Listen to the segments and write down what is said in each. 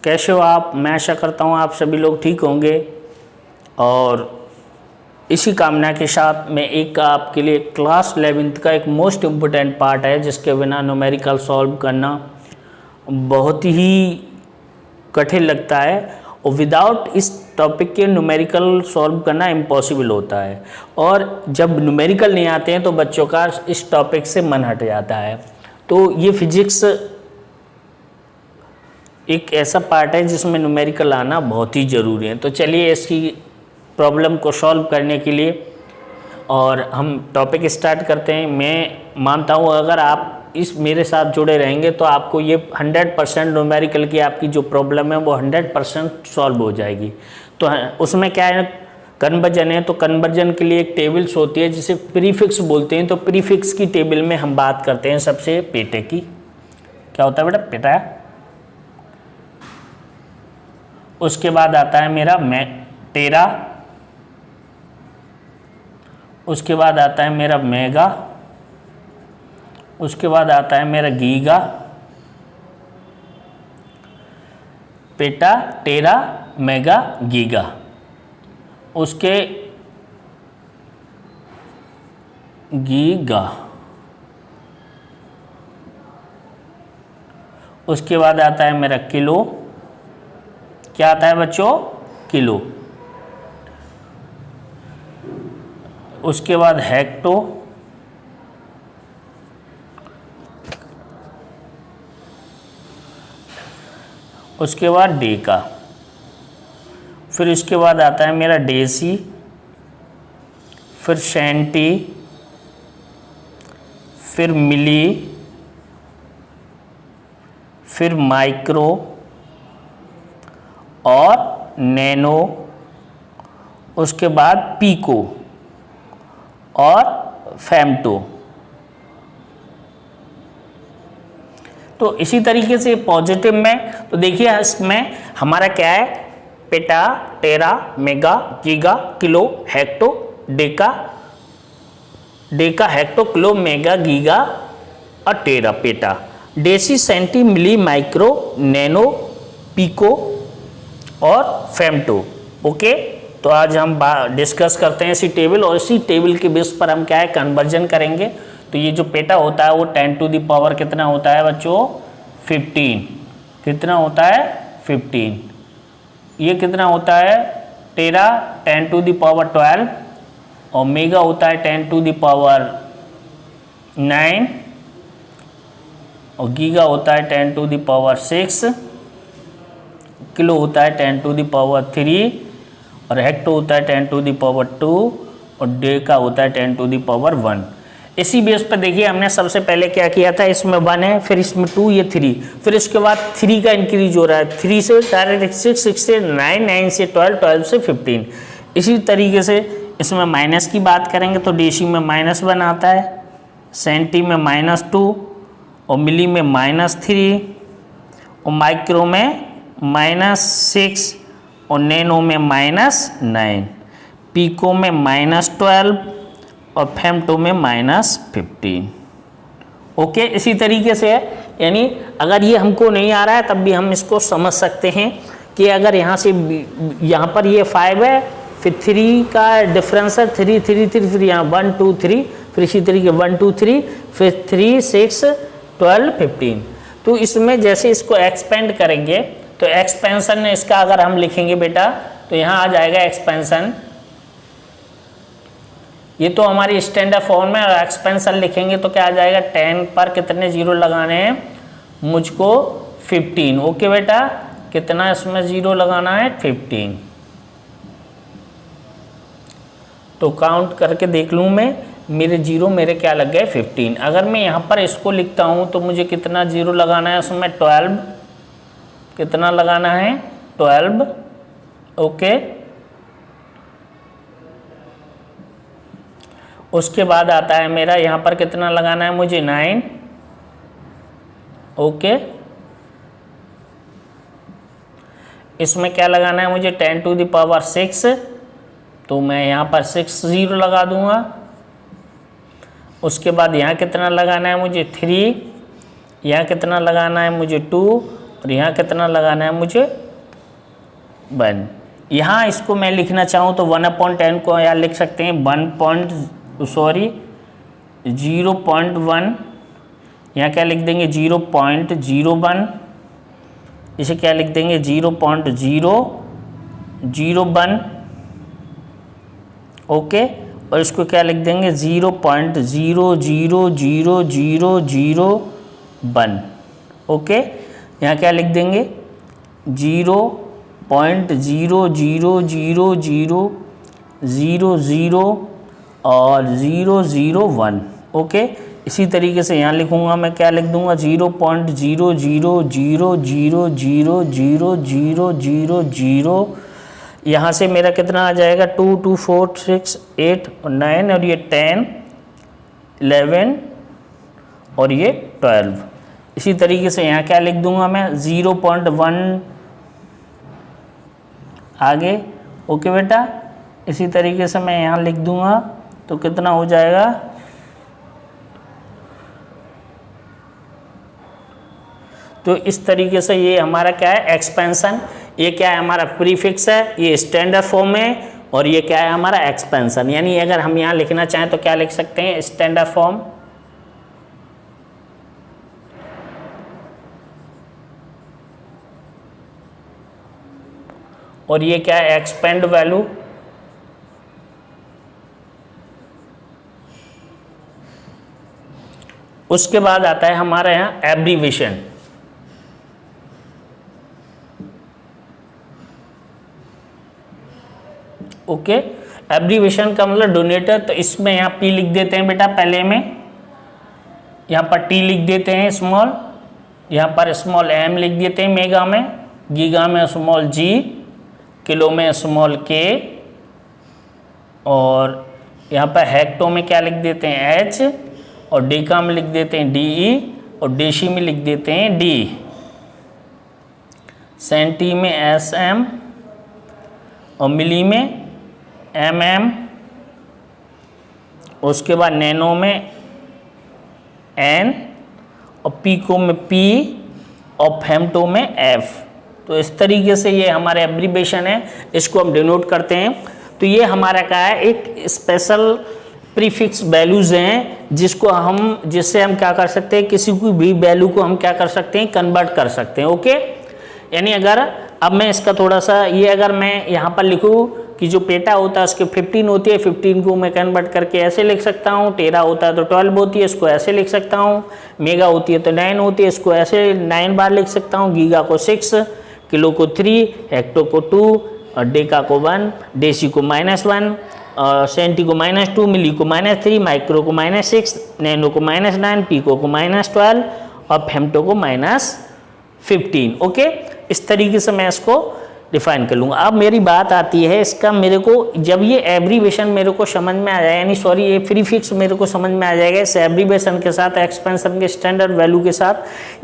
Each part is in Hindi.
कैसे हो आप? मैं आशा करता हूँ आप सभी लोग ठीक होंगे। और इसी कामना के साथ मैं एक आपके लिए क्लास 11th का एक मोस्ट इम्पोर्टेंट पार्ट है जिसके बिना न्यूमेरिकल सॉल्व करना बहुत ही कठिन लगता है और विदाउट इस टॉपिक के न्यूमेरिकल सॉल्व करना इम्पॉसिबल होता है। और जब न्यूमेरिकल नहीं आते हैं तो बच्चों का इस टॉपिक से मन हट जाता है। तो ये फिजिक्स एक ऐसा पार्ट है जिसमें न्यूमेरिकल आना बहुत ही ज़रूरी है। तो चलिए इसकी प्रॉब्लम को सॉल्व करने के लिए और हम टॉपिक स्टार्ट करते हैं। मैं मानता हूँ अगर आप इस मेरे साथ जुड़े रहेंगे तो आपको ये 100% न्यूमेरिकल की आपकी जो प्रॉब्लम है वो 100% सॉल्व हो जाएगी। तो उसमें क्या है, कन्वर्जन है। तो कन्वर्जन के लिए एक टेबल्स होती है जिसे प्रीफिक्स बोलते हैं। तो प्रीफिक्स की टेबल में हम बात करते हैं सबसे पेटे की। क्या होता है बेटा? पेटा। उसके बाद आता है मेरा टेरा। उसके बाद आता है मेरा मेगा। उसके बाद आता है मेरा giga. PETA, tera, mega, giga. उसके गीगा। उसके बाद आता है मेरा किलो। क्या आता है बच्चों? किलो। उसके बाद हेक्टो। उसके बाद डेका। फिर इसके बाद आता है मेरा डेसी। फिर सेंटी। फिर मिली। फिर माइक्रो और नैनो। उसके बाद पीको और फेम्टो। तो इसी तरीके से पॉजिटिव में तो देखिए इसमें हमारा क्या है, peta, tera, mega, giga, kilo, hecto, deca, hecto, kilo, mega, giga और tera, peta, deci, centi, milli, micro, nano, pico और फेम्टो। ओके, तो आज हम डिस्कस करते हैं इसी टेबल और इसी टेबल के बेस पर हम क्या है कन्वर्जन करेंगे। तो ये जो पेटा होता है वो 10 टू द पावर कितना होता है बच्चों? 15। कितना होता है? 15। ये कितना होता है? टेरा 10 टू द पावर 12 और मेगा होता है 10 टू द पावर 9 और गीगा होता है 10 टू द पावर 6, किलो होता है 10 टू द पावर 3 और हेक्टो होता है 10 टू द पावर 2 और डेका होता है 10 टू द पावर 1। इसी बेस पर देखिए हमने सबसे पहले क्या किया था, इसमें 1 है, फिर इसमें 2, ये 3, फिर इसके बाद 3 का इंक्रीज हो रहा है, 3 से डायरेक्ट 6, 6 से 9, 9 से 12, 12 से 15। इसी तरीके से इसमें माइनस की बात करेंगे तो डेसी में -1 आता है, सेंटी में -2 और मिली में -3 और माइक्रो में -6 और नैनो में -9, पीको में -12 और फेम्टो में -15। ओके, इसी तरीके से यानी अगर ये हमको नहीं आ रहा है तब भी हम इसको समझ सकते हैं कि अगर यहाँ से यहाँ पर ये 5 है, फिर 3 का डिफरेंस है, 3 3 3, फिर यहाँ 1 2 3, फिर इसी तरीके 1 2 3, फिर 3 6 12 15। तो इसमें जैसे इसको एक्सपेंड करेंगे तो एक्सपेंशन इसका अगर हम लिखेंगे बेटा तो यहाँ आ जाएगा एक्सपेंशन। ये तो हमारी स्टैंडर्ड फॉर्म में, और एक्सपेंशन लिखेंगे तो क्या आ जाएगा? 10 पर कितने जीरो लगाने हैं मुझको? 15। ओके बेटा, कितना इसमें जीरो लगाना है? 15। तो काउंट करके देख लूँ मैं, मेरे जीरो मेरे क्या लग गए? 15। अगर मैं यहाँ पर इसको लिखता हूँ तो मुझे कितना जीरो लगाना है उसमें? 12। कितना लगाना है? 12। ओके, उसके बाद आता है मेरा यहाँ पर कितना लगाना है मुझे? 9। ओके, इसमें क्या लगाना है मुझे? 10 टू द पावर 6, तो मैं यहाँ पर 6 जीरो लगा दूंगा। उसके बाद यहाँ कितना लगाना है मुझे? 3, यहाँ कितना लगाना है मुझे? 2 और यहाँ कितना लगाना है मुझे 1। यहाँ इसको मैं लिखना चाहूँ तो 1/10 को यहाँ लिख सकते हैं 0.1, यहाँ क्या लिख देंगे 0.01, इसे क्या लिख देंगे 0.001, ओके। और इसको क्या लिख देंगे 0.0000001, ओके। यहाँ क्या लिख देंगे 0.0000000 और 001, ओके। इसी तरीके से यहाँ लिखूँगा मैं, क्या लिख दूँगा 0.000000000। यहाँ से मेरा कितना आ जाएगा 2 2 4 6 8 और 9 और ये 10 11 और ये 12। इसी तरीके से यहाँ क्या लिख दूँगा मैं 0.1 आगे, ओके बेटा। इसी तरीके से मैं यहाँ लिख दूँगा तो कितना हो जाएगा तो इस तरीके से ये हमारा क्या है एक्सपेंशन, ये क्या है हमारा प्रीफिक्स है, ये स्टैंडर्ड फॉर्म है, और ये क्या है हमारा एक्सपेंशन। यानी अगर हम यहाँ लिखना चाहें तो क्या लिख सकते हैं स्टैंडर्ड फॉर्म, और ये क्या है एक्सपेंड वैल्यू, उसके बाद आता है हमारे यहाँ एब्रीविएशन। ओके, एब्रीविएशन का मतलब डोनेटर, तो इसमें यहाँ पी लिख देते हैं बेटा पहले में, यहाँ पर टी लिख देते हैं स्मॉल, यहाँ पर स्मॉल एम लिख देते हैं मेगा में, गीगा में स्मॉल जी, किलो में स्मॉल के, और यहाँ पर हेक्टो में क्या लिख देते हैं एच, और डेका में लिख देते हैं डी ई, और डेशी में लिख देते हैं डी, सेंटी में एस एम, और मिली में एम एम, उसके बाद नैनो में एन, और पीको में पी, और फेम्टो में एफ। तो इस तरीके से ये हमारे एब्रीविएशन है, इसको हम डिनोट करते हैं। तो ये हमारा क्या है एक स्पेशल प्रीफिक्स वैल्यूज हैं जिससे हम क्या कर सकते हैं, किसी कोई भी वैल्यू को हम क्या कर सकते हैं कन्वर्ट कर सकते हैं, ओके। यानी अगर अब मैं इसका थोड़ा सा ये अगर मैं यहाँ पर लिखूँ कि जो पेटा होता है उसके 15 होती है, 15 को मैं कन्वर्ट करके ऐसे लिख सकता हूँ, टेरा होता है तो 12 होती है, इसको ऐसे लिख सकता हूँ, मेगा होती है तो 9 होती है, इसको ऐसे 9 बार लिख सकता हूँ, गीगा को 6, किलो को 3, हेक्टो को 2, और डेका को 1, डेसी को -1, और सेंटी को -2, मिली को -3, माइक्रो को -6, नैनो को -9, पीको को -12, और फेम्टो को -15, ओके। इस तरीके से मैं इसको डिफाइन कर लूँगा। अब मेरी बात आती है इसका, मेरे को जब ये एब्रीविएशन मेरे को समझ में आ जाए, यानी सॉरी ये प्रीफिक्स मेरे को समझ में आ जाएगा, इस एब्रीविएशन के साथ, एक्सपेंशन के स्टैंडर्ड वैल्यू के साथ,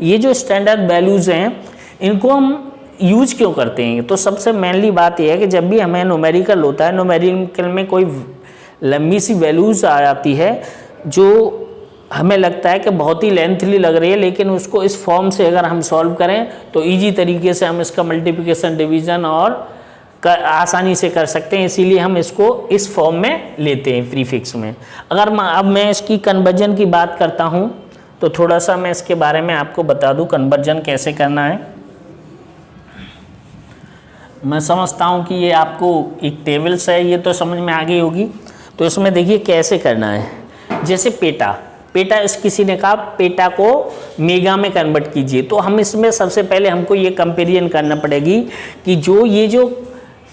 ये जो स्टैंडर्ड वैल्यूज़ हैं इनको हम यूज क्यों करते हैं। तो सबसे मेनली बात यह है कि जब भी हमें न्यूमेरिकल होता है, न्यूमेरिकल में कोई लंबी सी वैल्यूज़ आ जाती है जो हमें लगता है कि बहुत ही लेंथली लग रही है, लेकिन उसको इस फॉर्म से अगर हम सॉल्व करें तो इजी तरीके से हम इसका मल्टीप्लिकेशन, डिवीज़न और आसानी से कर सकते हैं, इसीलिए हम इसको इस फॉर्म में लेते हैं प्रीफिक्स में। अगर अब मैं इसकी कन्वर्जन की बात करता हूँ तो थोड़ा सा मैं इसके बारे में आपको बता दूँ कन्वर्जन कैसे करना है। मैं समझता हूँ कि ये आपको एक टेबल्स है, ये तो समझ में आ गई होगी। तो इसमें देखिए कैसे करना है। जैसे पेटा इस किसी ने कहा पेटा को मेगा में कन्वर्ट कीजिए, तो हम इसमें सबसे पहले हमको ये कंपेरिजन करना पड़ेगी कि ये जो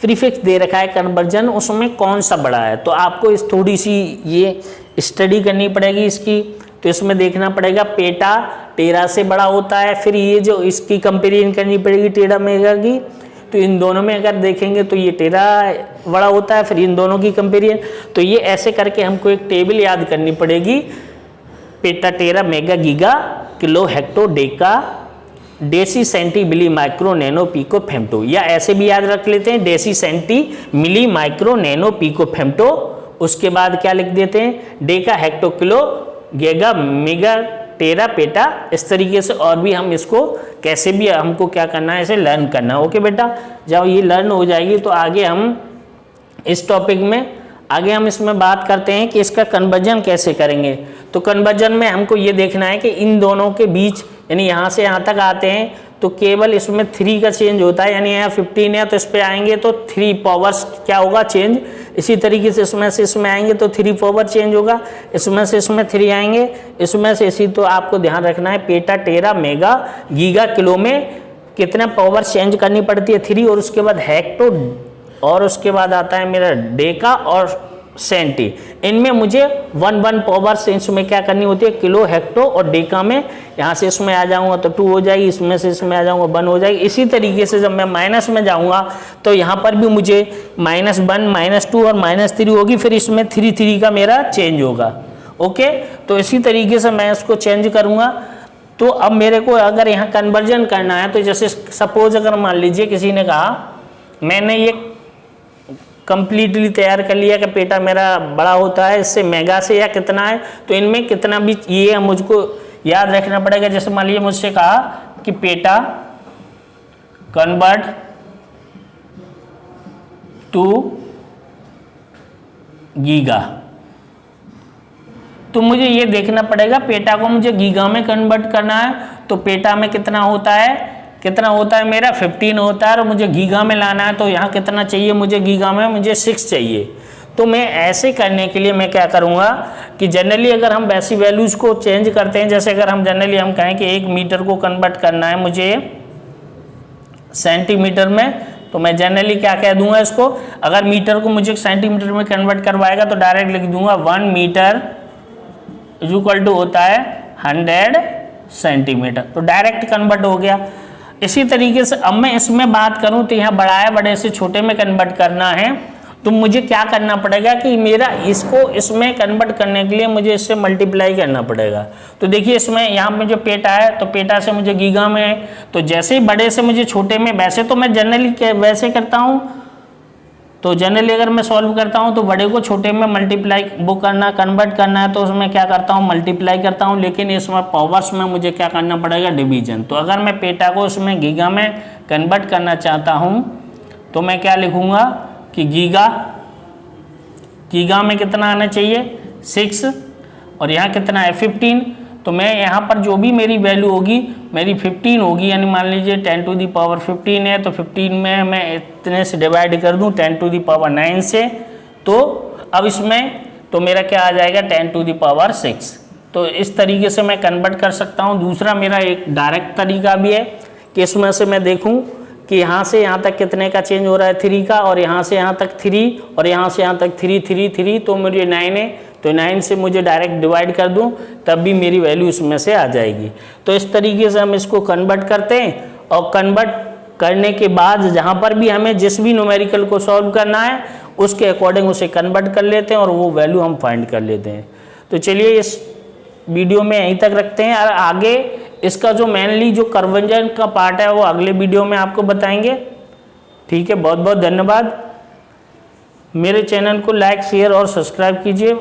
प्रीफिक्स दे रखा है कन्वर्जन, उसमें कौन सा बड़ा है। तो आपको इस थोड़ी सी ये स्टडी करनी पड़ेगी इसकी। तो इसमें देखना पड़ेगा पेटा टेरा से बड़ा होता है, फिर ये जो इसकी कंपेरिजन करनी पड़ेगी टेरा मेगा की। तो इन दोनों में अगर देखेंगे तो ये टेरा बड़ा होता है, फिर इन दोनों की कंपेरिजन। तो ये ऐसे करके हमको एक टेबल याद करनी पड़ेगी, peta tera mega giga kilo hecto deca deci centi milli micro nano pico femto, या ऐसे भी याद रख लेते हैं deci centi milli micro nano pico femto. उसके बाद क्या लिख देते हैं deca hecto kilo giga mega tera peta, इस तरीके से और भी हम इसको कैसे भी हमको क्या करना है, इसे लर्न करना है। ओके बेटा, जब ये लर्न हो जाएगी तो आगे हम इस टॉपिक में आगे हम इसमें बात करते हैं कि इसका कन्वर्जन कैसे करेंगे। तो कन्वर्जन में हमको ये देखना है कि इन दोनों के बीच यानी यहाँ से यहाँ तक आते हैं तो केवल इसमें 3 का चेंज होता है, यानी यहाँ 15 है तो इस पे आएंगे तो 3 पावर्स क्या होगा, चेंज। इसी तरीके से इसमें आएंगे तो 3 पावर चेंज होगा, इसमें से इसमें 3 आएंगे, इसमें से इसी। तो आपको ध्यान रखना है peta, tera, mega, giga, kilo में कितना पावर चेंज करनी पड़ती है, 3, और उसके बाद हेक्टो, और उसके बाद आता है मेरा डेका और सेंटी। इनमें मुझे 1 पावर से इसमें क्या करनी होती है, किलो, हेक्टो और डेका में। यहाँ से इसमें आ जाऊंगा तो 2 हो जाएगी, इसमें से इसमें आ जाऊंगा 1 हो जाएगी। इसी तरीके से जब मैं माइनस में जाऊंगा तो यहाँ पर भी मुझे -1, -2 और -3 होगी, फिर इसमें 3 का मेरा चेंज होगा। ओके, तो इसी तरीके से मैं इसको चेंज करूँगा। तो अब मेरे को अगर यहाँ कन्वर्जन करना है तो जैसे सपोज अगर मान लीजिए किसी ने कहा मैंने ये कंप्लीटली तैयार कर लिया कि पेटा मेरा बड़ा होता है इससे मेगा से या कितना है, तो इनमें कितना भी ये मुझको याद रखना पड़ेगा। जैसे मान लीजिए मुझसे कहा कि पेटा कन्वर्ट टू गीगा, तो मुझे ये देखना पड़ेगा पेटा को मुझे गीगा में कन्वर्ट करना है तो पेटा में कितना होता है मेरा 15 होता है, और मुझे गीगा में लाना है तो यहाँ कितना चाहिए मुझे, गीगा में मुझे 6 चाहिए। तो मैं ऐसे करने के लिए मैं क्या करूँगा कि जनरली अगर हम वैसी वैल्यूज़ को चेंज करते हैं, जैसे अगर हम जनरली हम कहें कि 1 मीटर को कन्वर्ट करना है मुझे सेंटीमीटर में, तो मैं जनरली क्या कह दूंगा इसको, अगर मीटर को मुझे सेंटीमीटर में कन्वर्ट करवाएगा तो डायरेक्ट लिख दूंगा 1 मीटर इक्वल टू होता है 100 सेंटीमीटर, तो डायरेक्ट कन्वर्ट हो गया। इसी तरीके से अब मैं इसमें बात करूं तो यहाँ बड़ा है, बड़े से छोटे में कन्वर्ट करना है तो मुझे क्या करना पड़ेगा कि मेरा इसको इसमें कन्वर्ट करने के लिए मुझे इससे मल्टीप्लाई करना पड़ेगा। तो देखिए इसमें यहाँ पे जो पेटा है तो पेटा से मुझे गीगा में है, तो जैसे ही बड़े से मुझे छोटे में, वैसे तो मैं जनरली वैसे करता हूँ, तो जनरली अगर मैं सॉल्व करता हूँ तो बड़े को छोटे में मल्टीप्लाई वो करना, कन्वर्ट करना है तो उसमें क्या करता हूँ, मल्टीप्लाई करता हूँ। लेकिन इसमें पावर्स में मुझे क्या करना पड़ेगा, डिवीजन। तो अगर मैं पेटा को उसमें गीगा में कन्वर्ट करना चाहता हूँ तो मैं क्या लिखूँगा कि गीगा में कितना आना चाहिए 6, और यहाँ कितना है 15। तो मैं यहाँ पर जो भी मेरी वैल्यू होगी मेरी 15 होगी, यानी मान लीजिए 10 टू दी पावर 15 है तो 15 में मैं इतने से डिवाइड कर दूँ 10 टू दी पावर 9 से, तो अब इसमें तो मेरा क्या आ जाएगा 10 टू दी पावर 6। तो इस तरीके से मैं कन्वर्ट कर सकता हूँ। दूसरा मेरा एक डायरेक्ट तरीका भी है कि इसमें से मैं देखूँ कि यहाँ से यहाँ तक कितने का चेंज हो रहा है 3 का, और यहाँ से यहाँ तक 3 और यहाँ से यहाँ तक 3 तो मुझे 9 है, तो 9 से मुझे डायरेक्ट डिवाइड कर दूं तब भी मेरी वैल्यू इसमें से आ जाएगी। तो इस तरीके से हम इसको कन्वर्ट करते हैं, और कन्वर्ट करने के बाद जहाँ पर भी हमें जिस भी न्यूमेरिकल को सॉल्व करना है उसके अकॉर्डिंग उसे कन्वर्ट कर लेते हैं और वो वैल्यू हम फाइंड कर लेते हैं। तो चलिए इस वीडियो में यहीं तक रखते हैं, और आगे इसका जो मेनली जो कन्वर्जन का पार्ट है वो अगले वीडियो में आपको बताएंगे। ठीक है, बहुत बहुत धन्यवाद। मेरे चैनल को लाइक, शेयर और सब्सक्राइब कीजिए।